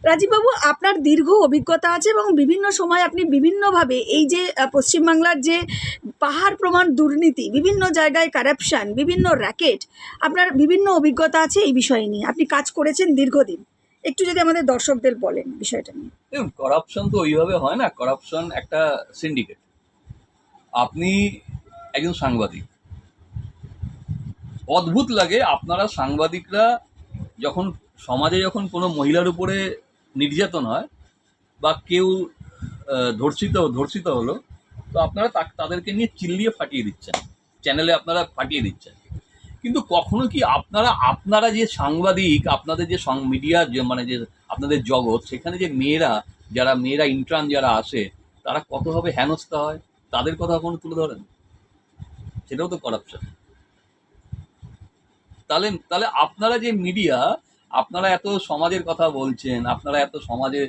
রাজীববাবু, আপনার দীর্ঘ অভিজ্ঞতা আছে এবং বিভিন্ন সময় আপনি বিভিন্নভাবে এই যে পশ্চিমবাংলার যে পাহাড় প্রমাণ দুর্নীতি, বিভিন্ন জায়গায় কারাপশন, বিভিন্ন র্যাকেট, আপনার বিভিন্ন অভিজ্ঞতা আছে এই বিষয় নিয়ে, আপনি কাজ করেছেন দীর্ঘদিন। একটু যদি আমাদের দর্শকদের বলেন বিষয়টা নিয়ে। দেখুন, করাপশন তো ওইভাবে হয় না। করাপশন একটা সিন্ডিকেট। আপনি একজন সাংবাদিক, অদ্ভুত লাগে আপনারা সাংবাদিকরা যখন সমাজে যখন কোনো মহিলার উপরে নির্যাতন হয় বা কেউ ধর্ষিত হলো, তো আপনারা তাদেরকে নিয়ে চিল্লিয়ে ফাটিয়ে দিচ্ছেন, চ্যানেলে আপনারা ফাটিয়ে দিচ্ছেন। কিন্তু কখনো কি আপনারা যে সাংবাদিক, আপনাদের যে মিডিয়া, যে মানে যে আপনাদের জগৎ, সেখানে যে মেয়েরা ইন্টার্ন যারা আসে, তারা কতভাবে হেনস্থা হয়, তাদের কথা কখনো তুলে ধরেন? সেটাও তো করাপশন। তাহলে তাহলে আপনারা যে মিডিয়া, আপনারা এত সমাজের কথা বলছেন, আপনারা এত সমাজে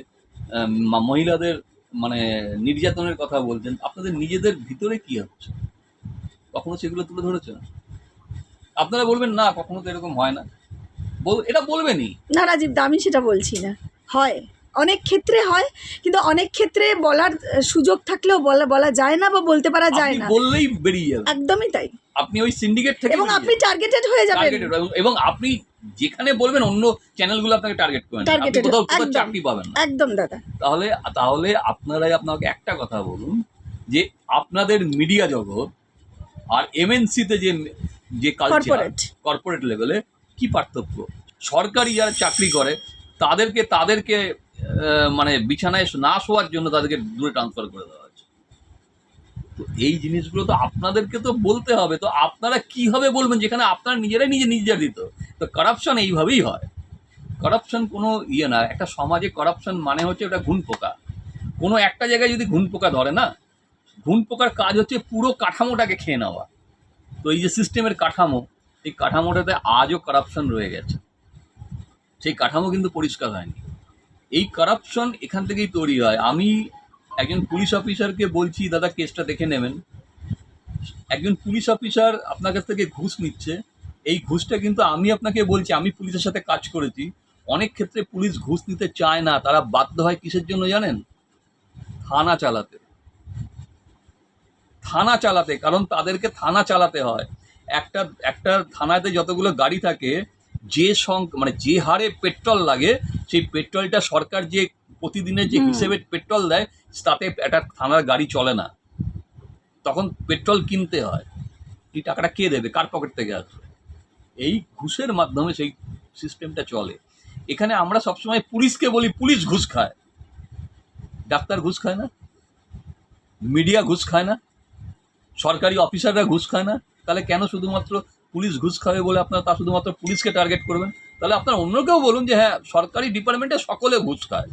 মহিলাদের মানে নির্যাতনের কথা বলছেন, আপনাদের নিজেদের ভিতরে কি হচ্ছে কখনো সেগুলো তুলে ধরেছেন? আপনারা বলবেন না কখনো তো এরকম হয় না, এটা বলবেনই না রাজীব দা, আমি সেটা বলছি না। হয়, অনেক ক্ষেত্রে হয়, কিন্তু অনেক ক্ষেত্রে বলার সুযোগ থাকলেও বলা যায় না বা বলতে পারা যায় আপনি না। বললেই বেরিয়ে যাবে, একদমই তাই। আপনি ওই সিন্ডিকেট থেকে এবং আপনি টার্গেটেড হয়ে যাবেন। এবং আপনি যেখানে বলবেন অন্য চ্যানেলগুলো আপনাকে টার্গেট করে নেবে, আপনি টার্গেটেড, কোথাও একদম চাকরি পাবেন না। একদম দাদা। তাহলে তাহলে আপনাকে একটা কথা বলুন, যে আপনাদের মিডিয়া জগৎ আর এমএনসিতে যে যে কালচার, কর্পোরেট লেভেলে কি পার্থক্য? সরকারি যারা চাকরি করে তাদেরকে মানে বিছানায় না শোয়ার জন্য তাদেরকে দূরে ট্রান্সফার করে দেওয়া হচ্ছে। তো এই জিনিসগুলো তো আপনাদেরকে তো বলতে হবে। তো আপনারা কিভাবে বলবেন যেখানে আপনারা নিজেরাই নির্যাতিত? তো কারাপশন এইভাবেই হয়। কারাপশন কোনো ইয়ে না। একটা সমাজে কারাপশন মানে হচ্ছে ওটা ঘুন পোকা। কোনো একটা জায়গায় যদি ঘুন পোকা ধরে না, ঘুন পোকার কাজ হচ্ছে পুরো কাঠামোটাকে খেয়ে নেওয়া। তো এই যে সিস্টেমের কাঠামো, এই কাঠামোটাতে আজও কারাপশন রয়ে গেছে। সেই কাঠামো কিন্তু পরিষ্কার হয়নি। এই কারাপশন এখান থেকেই তৈরি হয়। আমি একজন পুলিশ অফিসারকে বলছি, দাদা কেসটা দেখে নেবেন। একজন পুলিশ অফিসার আপনার কাছ থেকে ঘুষ নিচ্ছে। এই ঘুষটা কিন্তু আমি আপনাকে বলছি, আমি পুলিশের সাথে কাজ করেছি। অনেক ক্ষেত্রে পুলিশ ঘুষ নিতে চায় না, তারা বাধ্য হয় কিসের জন্য জানেন? থানা চালাতে। থানা চালাতে, কারণ তাদেরকে থানা চালাতে হয়। একটা একটা থানাতে যতগুলো গাড়ি থাকে, মানে যে হারে পেট্রোল লাগে, সেই পেট্রোলটা সরকার যে প্রতিদিনের যে হিসেবে পেট্রোল দেয়, তাতে একটা থানার গাড়ি চলে না। তখন পেট্রোল কিনতে হয়। এই টাকাটা কে দেবে? কার পকেট থেকে আসবে? এই ঘুষের মাধ্যমে সেই সিস্টেমটা চলে। এখানে আমরা সবসময় পুলিশকে বলি পুলিশ ঘুষ খায়। ডাক্তার ঘুষ খায় না? মিডিয়া ঘুষ খায় না? সরকারি অফিসাররা ঘুষ খায় না? তাহলে কেন শুধুমাত্র পুলিশ ঘুষ খাবে বলে আপনারা তা শুধুমাত্র পুলিশকে টার্গেট করবেন? তাহলে আপনার অন্যকেও বলুন যে হ্যাঁ, সরকারি ডিপার্টমেন্টে সকলে ঘুষ খায়।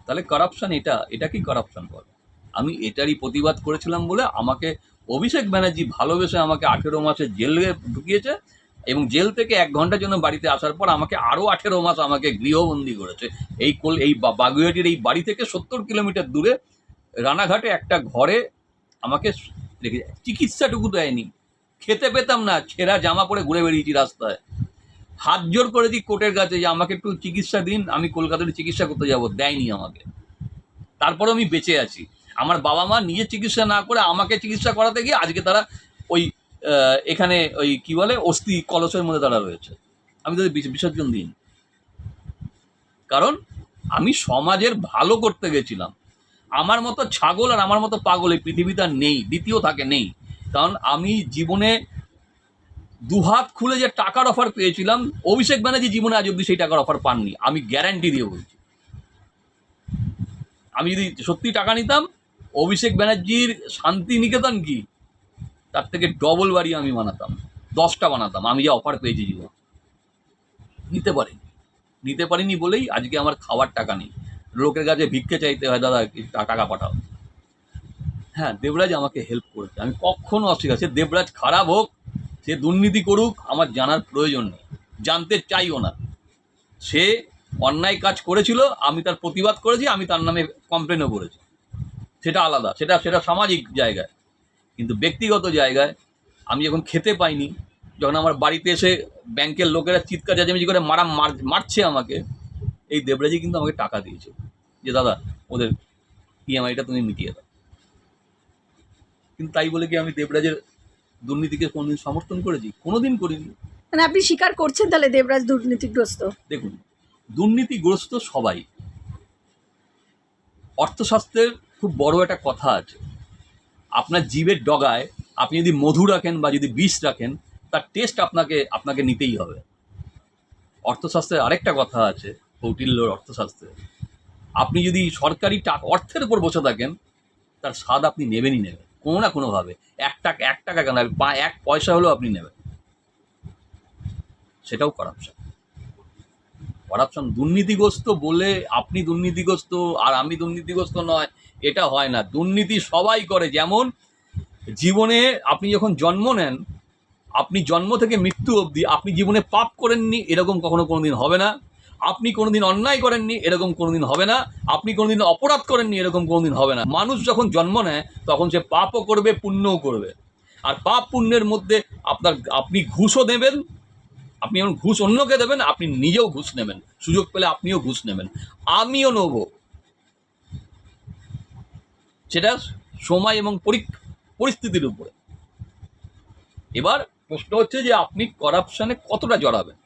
তাহলে কারাপশন এটাকেই কারাপশন বলে। আমি এটারই প্রতিবাদ করেছিলাম বলে আমাকে অভিষেক ব্যানার্জি ভালোবেসে আমাকে 18 মাসে জেলে ঢুকিয়েছে, এবং জেল থেকে 1 ঘন্টার জন্য বাড়িতে আসার পর আমাকে আরও 18 মাস আমাকে গৃহবন্দী করেছে। এই বাগুইয়াটির এই বাড়ি থেকে 70 কিলোমিটার দূরে রানাঘাটে একটা ঘরে আমাকে রেখে, চিকিৎসাটুকু দেয়নি। খেতে পেতাম না, ছেঁড়া জামা পরে ঘুরে বেরিয়েছি রাস্তায়। হাত জোর করেছি কোর্টের কাছে যে আমাকে একটু চিকিৎসা দিন, আমি কলকাতাতে চিকিৎসা করতে যাব, দেয়নি আমাকে। তারপরে আমি বেঁচে আছি। আমার বাবা মা নিজে চিকিৎসা না করে আমাকে চিকিৎসা করাতে গিয়ে আজকে তারা ওই এখানে ওই কি বলে অস্থি কলসের মধ্যে তারা রয়েছে। আমি তাদের বিসর্জন দিন, কারণ আমি সমাজের ভালো করতে গেছিলাম। আমার মতো ছাগল আর আমার মতো পাগল এই পৃথিবীতে আর নেই, দ্বিতীয় থাকে নেই। কারণ আমি জীবনে দুহাত খুলে যে টাকার অফার পেয়েছিলাম, অভিষেক ব্যানার্জি জীবনে আজ অব্দি সেই টাকার অফার পাননি। আমি গ্যারান্টি দিয়ে বলছি। আমি যদি সত্যি টাকা নিতাম, অভিষেক ব্যানার্জির শান্তিনিকেতন কি তার থেকে ডবল বাড়ি আমি বানাতাম, 10টা বানাতাম। আমি যে অফার পেয়েছি জীবন, নিতে পারিনি বলেই আজকে আমার খাওয়ার টাকা নেই। লোকের কাছে ভিক্ষে চাইতে হয়, দাদা টাকা পাঠাও। হ্যাঁ, দেবরাজ আমাকে হেল্প করেছে, আমি কখনো অস্বীকার। সে দেবরাজ খারাপ হোক, সে দুর্নীতি করুক, আমার জানার প্রয়োজন নেই, জানতে চাইও না। সে অন্যায় কাজ করেছিল, আমি তার প্রতিবাদ করেছি, আমি তার নামে কমপ্লেনও করেছি, সেটা আলাদা, সেটা সামাজিক জায়গায়। কিন্তু ব্যক্তিগত জায়গায় আমি যখন খেতে পাইনি, যখন আমার বাড়িতে এসে ব্যাংকের লোকেরা চিৎকার চেঁচামেচি করে মারছে আমাকে, এই দেবরাজি কিন্তু আমাকে টাকা দিয়েছে যে দাদা ওদের ইএমআইটা তুমি মিটিয়ে দাও। কিন্তু তাই বলে কি আমি দেবরাজের দুর্নীতিকে কোনোদিন সমর্থন করেছি? কোনোদিন করিনি। মানে আপনি স্বীকার করছেন তাহলে দেবরাজ দুর্নীতিগ্রস্ত? দেখুন, দুর্নীতিগ্রস্ত সবাই। অর্থশাস্ত্রের খুব বড় একটা কথা আছে, আপনার জীবের ডগায় আপনি যদি মধু রাখেন বা যদি বিষ রাখেন, তার টেস্ট আপনাকে নিতেই হবে। অর্থশাস্ত্রের আরেকটা কথা আছে, কৌটিল্যর অর্থশাস্ত্রে, আপনি যদি সরকারি অর্থের উপর বসে থাকেন, তার স্বাদ আপনি নেবেনই নেবেন কোনো না কোনোভাবে। এক টাকা কেন, এক পয়সা হলেও আপনি নেবেন। সেটাও করাপশন। দুর্নীতিগ্রস্ত বলে আপনি দুর্নীতিগ্রস্ত আর আমি দুর্নীতিগ্রস্ত নয়, এটা হয় না। দুর্নীতি সবাই করে। যেমন জীবনে আপনি যখন জন্ম নেন, আপনি জন্ম থেকে মৃত্যু অবধি আপনি জীবনে পাপ করেননি এরকম কোনোদিন হবে না। আপনি কোনোদিন অন্যায় করেননি এরকম কোনোদিন হবে না। আপনি কোনোদিন অপরাধ করেননি এরকম কোনোদিন হবে না। মানুষ যখন জন্ম নেয় তখন সে পাপও করবে, পুণ্যও করবে। আর পাপ পুণ্যের মধ্যে আপনি ঘুষও দেবেন, আপনি যেমন ঘুষ অন্যকে দেবেন, আপনি নিজেও ঘুষ নেবেন। সুযোগ পেলে আপনিও ঘুষ নেবেন, আমিও নেব। সেটা সময় এবং পরিস্থিতির উপরে। এবার প্রশ্ন হচ্ছে যে আপনি করাপশনে কতটা জড়াবেন,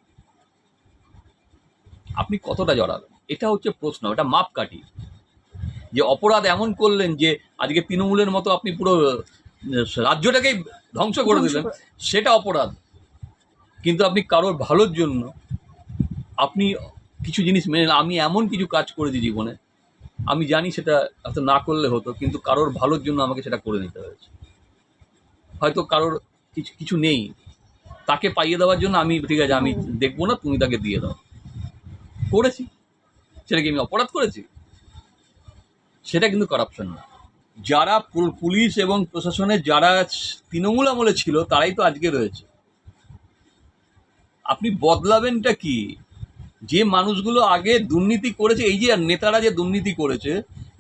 এটা হচ্ছে প্রশ্ন। এটা মাপকাঠি। যে অপরাধ এমন করলেন যে আজকে তৃণমূলের মতো আপনি পুরো রাজ্যটাকেই ধ্বংস করে দিলেন, সেটা অপরাধ। কিন্তু আপনি কারোর ভালোর জন্য আপনি কিছু জিনিস মেনে, আমি এমন কিছু কাজ করেছি জীবনে, আমি জানি সেটা হয়তো না করলে হতো, কিন্তু কারোর ভালোর জন্য আমাকে সেটা করে নিতে হয়েছে। হয়তো কারোর কিছু নেই, তাকে পাইয়ে দেওয়ার জন্য আমি ঠিক আছে আমি দেখবো না, তুমি তাকে দিয়ে দাও, করেছি। সেটা কি আমি অপরাধ করেছি? সেটা কিন্তু করাপশন না। যারা পুলিশ এবং প্রশাসনে যারা তৃণমূল আমলে ছিল তারাই তো আজকে রয়েছে। আপনি বদলাবেনটা কি? যে মানুষগুলো আগে দুর্নীতি করেছে, এই যে নেতারা যে দুর্নীতি করেছে,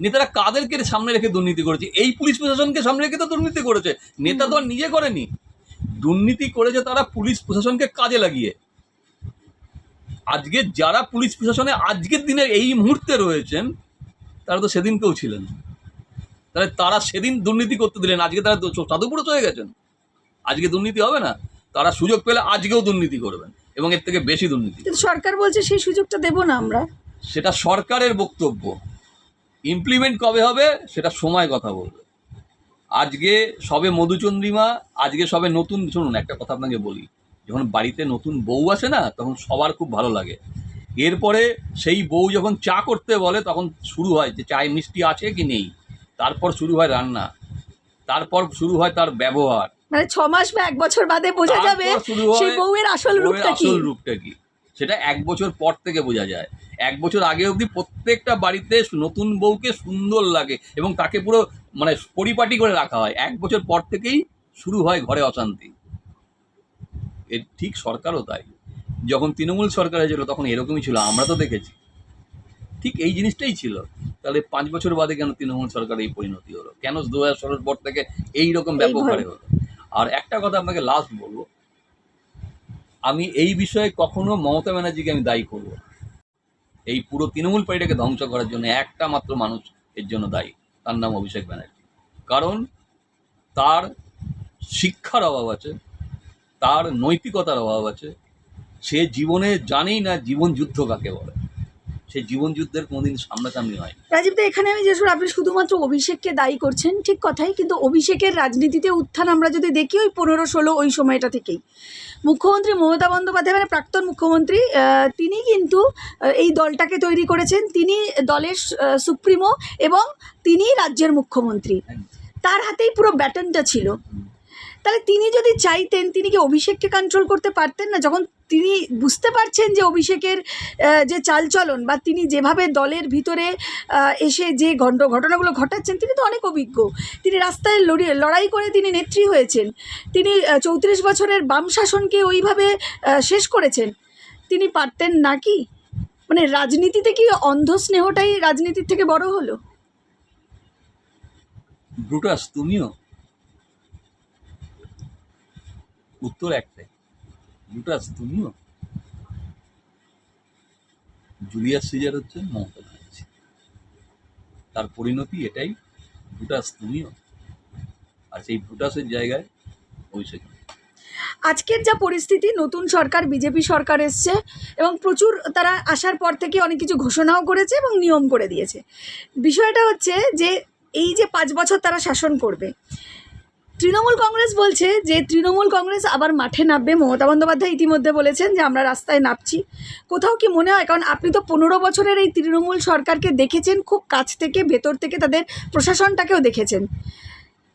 নেতারা কাদেরকে সামনে রেখে দুর্নীতি করেছে? এই পুলিশ প্রশাসনকে সামনে রেখে তো দুর্নীতি করেছে। নেতা তো আর নিজে করেনি, দুর্নীতি করেছে তারা পুলিশ প্রশাসনকে কাজে লাগিয়ে। আজকে যারা পুলিশ প্রশাসনে আজকের দিনে এই মুহূর্তে রয়েছেন, তারা তো সেদিনকেও ছিলেন। তাহলে তারা সেদিন দুর্নীতি করতে দিলেন, আজকে তারা সাধুপুরুষ হয়ে গেছেন। আজকে দুর্নীতি হবে না? তারা সুযোগ পেলে আজকেও দুর্নীতি করবেন এবং এর থেকে বেশি দুর্নীতি। কিন্তু সরকার বলছে সেই সুযোগটা দেব না আমরা। সেটা সরকারের বক্তব্য, ইমপ্লিমেন্ট কবে হবে সেটা সময় কথা বলবে। আজকে সবে মধুচন্দ্রিমা, আজকে সবে নতুন। শুনুন, একটা কথা আপনাকে বলি, যখন বাড়িতে নতুন বউ আসে না, তখন সবার খুব ভালো লাগে। এরপরে সেই বউ যখন চা করতে বলে, তখন শুরু হয় যে চায় মিষ্টি আছে কি নেই, তারপর শুরু হয় রান্না, তারপর শুরু হয় তার ব্যবহার। মানে 6 মাস বা 1 বছর বাদে বোঝা যাবে সেই বউয়ের আসল রূপটা কি। সেটা 1 বছর পর থেকে বোঝা যায়। 1 বছর আগে অবধি প্রত্যেকটা বাড়িতে নতুন বউকে সুন্দর লাগে এবং তাকে পুরো মানে পরিপাটি করে রাখা হয়। 1 বছর পর থেকেই শুরু হয় ঘরে অশান্তি। এর ঠিক সরকারও তাই। যখন তৃণমূল সরকার হয়েছিল তখন এরকমই ছিল, আমরা তো দেখেছি। ঠিক এই জিনিসটাই ছিল। তাহলে 5 বছর বাদে কেন তৃণমূল সরকার এই পরিণতি হলো? কেন 2016 পর থেকে এইরকম ব্যাপক হারে হলো? আর একটা কথা আপনাকে লাস্ট বলবো, আমি এই বিষয়ে কখনো মমতা ব্যানার্জিকে আমি দায়ী করবো। এই পুরো তৃণমূল পার্টিটাকে ধ্বংস করার জন্য একটা মাত্র মানুষ এর জন্য দায়ী, তার নাম অভিষেক ব্যানার্জি। কারণ তার শিক্ষার অভাব আছে, তার নৈতিকতার অভাব আছে। সে জীবনে জানেই না জীবন যুদ্ধ কাকে বলে। সে জীবন যুদ্ধের কোনোদিন সামনাসামনি হয়। রাজীব দা, এখানে আমি যে আপনি শুধুমাত্র অভিষেককে দায়ী করছেন, ঠিক কথাই, কিন্তু অভিষেকের রাজনীতিতে উত্থান আমরা যদি দেখি ওই 15-16 ওই সময়টা থেকেই মুখ্যমন্ত্রী মমতা বন্দ্যোপাধ্যায়, মানে প্রাক্তন মুখ্যমন্ত্রী, তিনি কিন্তু এই দলটাকে তৈরি করেছেন। তিনি দলের সুপ্রিমো এবং তিনি রাজ্যের মুখ্যমন্ত্রী, তার হাতেই পুরো ব্যাটনটা ছিল। তাহলে তিনি যদি চাইতেন, তিনি কি অভিষেককে কন্ট্রোল করতে পারতেন না? যখন তিনি বুঝতে পারছেন যে অভিষেকের যে চালচলন বা তিনি যেভাবে দলের ভিতরে এসে যে ঘটনাগুলো ঘটাচ্ছেন, তিনি তো অনেক অভিজ্ঞ। তিনি রাস্তায় লড়াই করে তিনি নেত্রী হয়েছেন। তিনি 34 বছরের বাম শাসনকে ওইভাবে শেষ করেছেন। তিনি পারতেন নাকি? মানে রাজনীতিতে কি অন্ধ স্নেহটাই রাজনীতির থেকে বড় হলো? ব্রুটাস তুমিও? উত্তর একটাই, ব্রুটাস তুমিও। জুলিয়াস সিজার হচ্ছেন মমতা ব্যানার্জি। তার পরিণতি এটাই, ভুটাস তুমিও, আর সেই ভুটাসের জায়গায় অভিষেক। আজকের যা পরিস্থিতি, নতুন সরকার বিজেপি সরকার এসছে এবং প্রচুর তারা আসার পর থেকে অনেক কিছু ঘোষণাও করেছে এবং নিয়ম করে দিয়েছে। বিষয়টা হচ্ছে যে এই যে 5 বছর তারা শাসন করবে, তৃণমূল কংগ্রেস বলছে যে তৃণমূল কংগ্রেস আবার মাঠে নামবে। মমতা বন্দ্যোপাধ্যায় ইতিমধ্যে বলেছেন যে আমরা রাস্তায় নামছি। কোথাও কি মনে হয়, কারণ আপনি তো 15 বছরের এই তৃণমূল সরকারকে দেখেছেন খুব কাছ থেকে, ভেতর থেকে তাদের প্রশাসনটাকেও দেখেছেন,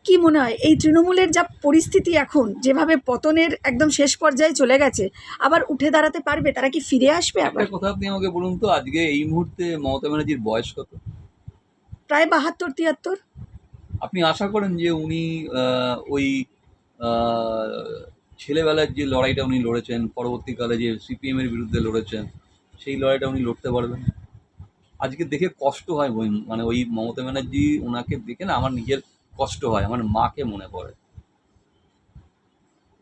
কি মনে হয় এই তৃণমূলের যা পরিস্থিতি এখন, যেভাবে পতনের একদম শেষ পর্যায়ে চলে গেছে, আবার উঠে দাঁড়াতে পারবে? তারা কি ফিরে আসবে আবার? একটা কথা আপনি আমাকে বলুন তো, আজকে এই মুহূর্তে মমতা ব্যানার্জির বয়স কত? প্রায় 72-73। আপনি আশা করেন যে উনি ওই আহ, ছেলেবেলার যে লড়াইটা উনি লড়েছেন, পরবর্তীকালে যে সিপিএম এর বিরুদ্ধে লড়েছেন, সেই লড়াইটা উনি লড়তে পারবেন? আজকে দেখে কষ্ট হয়, মানে ওই মমতা ব্যানার্জি, ওনাকে দেখে না আমার নিজের কষ্ট হয়, আমার মাকে মনে পড়ে।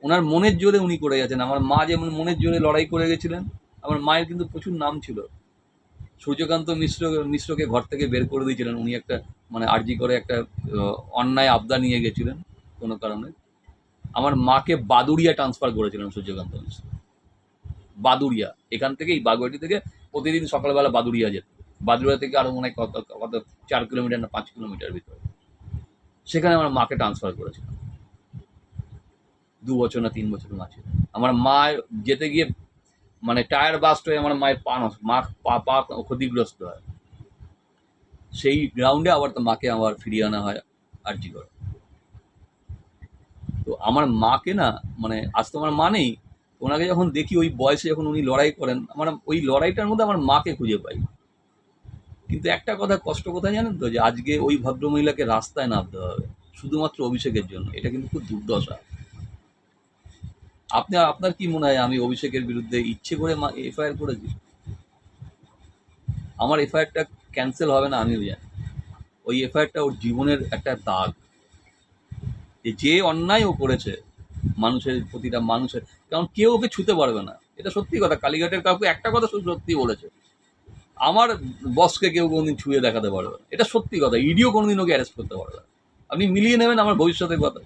ওনার মনের জোরে উনি করে গেছেন। আমার মা যেমন মনের জোরে লড়াই করে গেছিলেন, আমার মায়ের কিন্তু প্রচুর নাম ছিল। সূর্যকান্ত মিশ্রকে ঘর থেকে বের করে দিয়েছিলেন উনি, একটা মানে আরজি করে একটা অন্যায় আবদার নিয়ে গেছিলেন কোনো কারণে। আমার মাকে বাদুড়িয়া ট্রান্সফার করেছিলেন সূর্যকান্ত মিশ্র। বাদুড়িয়া, এখান থেকে, এই বাগুয়াটি থেকে প্রতিদিন সকালবেলা বাদুড়িয়া যেত। বাদুড়িয়া থেকে আরো মনে হয় কত কত 4 কিলোমিটার না 5 কিলোমিটার ভিতরে, সেখানে আমার মাকে ট্রান্সফার করেছিলেন 2 বছর না 3 বছর মাঝে। আমার মা যেতে গিয়ে মানে টায়ার বাস্ট হয়ে আমার মায়ের পা ক্ষতিগ্রস্ত হয়। সেই গ্রাউন্ডে আবার তো মাকে আবার ফিরিয়ে আনা হয় আরজি করে। তো আমার মাকে না, মানে আজ তো আমার মা নেই, ওনাকে যখন দেখি ওই বয়সে যখন উনি লড়াই করেন, আমার ওই লড়াইটার মধ্যে আমার মাকে খুঁজে পাই। কিন্তু একটা কথা কষ্ট কোথায় জানেন তো, যে আজকে ওই ভদ্রমহিলাকে রাস্তায় নামতে হবে শুধুমাত্র অভিষেকের জন্য। এটা কিন্তু খুব দুর্দশা। আপনার কি মনে হয় আমি অভিষেকের বিরুদ্ধে ইচ্ছে করে এফআইআর করেছি? আমার এফআইআরটা ক্যান্সেল হবে না আমিও জানি। ওই এফআইআরটা ওর জীবনের একটা দাগ, যে অন্যায় ও করেছে মানুষের, প্রতিটা মানুষের, কারণ কেউ ওকে ছুতে পারবে না। এটা সত্যি কথা। কালীঘাটের কাউকে একটা কথা শুধু সত্যি বলেছে, আমার বসকে কেউ কোনোদিন ছুঁয়ে দেখাতে পারবে না। এটা সত্যি কথা। ইডিও কোনোদিন ওকে অ্যারেস্ট করতে পারবে না। আপনি মিলিয়ে নেবেন আমার ভবিষ্যতের কথা,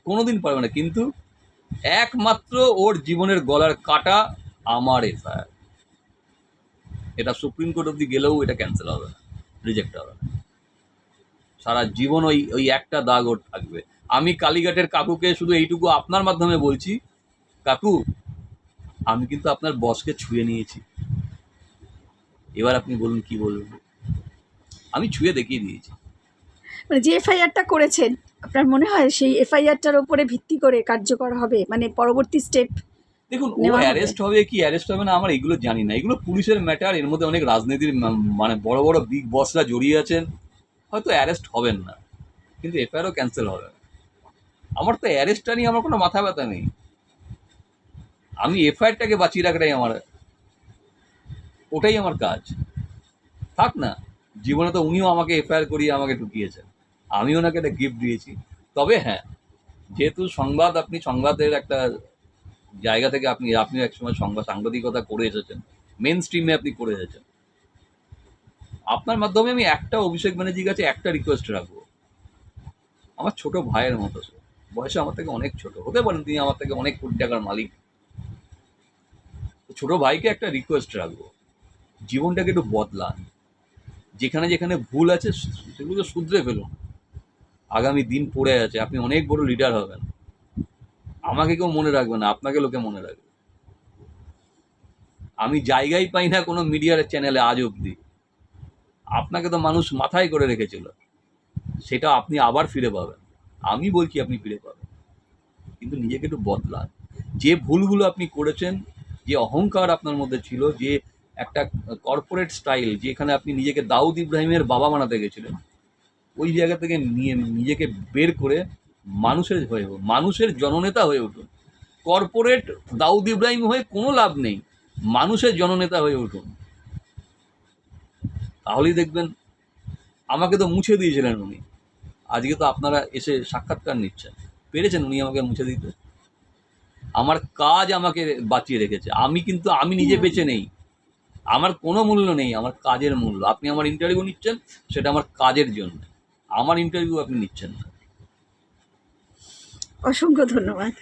কোনোদিন পারবে না। কিন্তু একমাত্র ওর জীবনের গলার কাটা আমার এফআইআর। এটা সুপ্রিম কোর্ট অব্দি গেলেও এটা ক্যান্সেল হবে না, রিজেক্ট হবে না। সারা জীবন ওই ওই একটা দাগ ওর থাকবে। আমি কালীঘাটের কাকুকে শুধু এইটুকু আপনার মাধ্যমে বলছি, কাকু আমি কিন্তু আপনার বসকে ছুঁয়ে নিয়েছি। এবার আপনি বলুন কি বলবেন। আমি ছুঁয়ে দেখিয়ে দিয়েছি। মানে যে এফআইআরটা করেছেন, আপনার মনে হয় সেই এফআইআরটার উপরে ভিত্তি করে কার্যকর হবে, মানে পরবর্তী স্টেপ দেখুন, ও নেওয়া হবে? অ্যারেস্ট হবে কি অ্যারেস্ট হবে না আমার এগুলো জানি না। এগুলো পুলিশের ম্যাটার। এর মধ্যে অনেক রাজনীতির মানে বড় বড় বিগ বসরা জড়িয়ে আছেন। হয়তো অ্যারেস্ট হবেন না, কিন্তু এফআইআরও ক্যান্সেল হবে না। আমার তো অ্যারেস্টটা নিয়ে আমার কোনো মাথা ব্যথা নেই। আমি এফআইআরটাকে বাঁচিয়ে রাখাটাই আমার, ওটাই আমার কাজ। থাক না, জীবনে তো উনিও আমাকে এফআইআর করিয়ে আমাকে ঢুকিয়েছেন, আমি ওনাকে একটা গিফট দিয়েছি। তবে হ্যাঁ, যেহেতু সংবাদ, আপনি সংবাদের একটা জায়গা থেকে আপনিও একসময় সাংবাদিকতা করে এসেছেন, মেন স্ট্রিমে আপনি করে এসেছেন। আপনার মাধ্যমে আমি একটা অভিষেক ব্যানার্জির কাছে একটা রিকোয়েস্ট রাখবো। আমার ছোট ভাইয়ের মতো সে, বয়সে আমার থেকে অনেক ছোট হতে পারেন, তিনি আমার থেকে অনেক কোটি টাকার মালিক। ছোট ভাইকে একটা রিকোয়েস্ট রাখবো, জীবনটাকে একটু বদলান। যেখানে যেখানে ভুল আছে সেগুলো শুধরে ফেলুন। আগামী দিন পড়ে আছে, আপনি অনেক বড় লিডার হবেন। আমাকে কেউ মনে রাখবে না, আপনাকে লোকে মনে রাখবে। আমি জায়গাই পাই না কোনো মিডিয়ার চ্যানেলে আজ অব্দি। আপনাকে তো মানুষ মাথায় করে রেখেছিল, সেটা আপনি আবার ফিরে পাবেন। আমি বলছি আপনি ফিরে পাবেন, কিন্তু নিজেকে একটু বদলান। যে ভুলগুলো আপনি করেছেন, যে অহংকার আপনার মধ্যে ছিল, যে একটা কর্পোরেট স্টাইল, যেখানে আপনি নিজেকে দাউদ ইব্রাহিমের বাবা বানাতে গেছিলেন, ওই জায়গা থেকে নিয়ে নিজেকে বের করে মানুষের হয়ে, মানুষের জননেতা হয়ে উঠুন। কর্পোরেট দাউদ ইব্রাহিম হয়ে কোনো লাভ নেই, মানুষের জননেতা হয়ে উঠুন। তাহলেই দেখবেন। আমাকে তো মুছে দিয়েছিলেন উনি, আজকে তো আপনারা এসে সাক্ষাৎকার নিচ্ছেন, পেরেছেন উনি আমাকে মুছে দিতে? আমার কাজ আমাকে বাঁচিয়ে রেখেছে। আমি নিজে বেঁচে নেই, আমার কোনো মূল্য নেই, আমার কাজের মূল্য। আপনি আমার ইন্টারভিউ নিচ্ছেন, সেটা আমার কাজের জন্য, আমার ইন্টারভিউ আপনি নিচ্ছেন না। অসংখ্য ধন্যবাদ।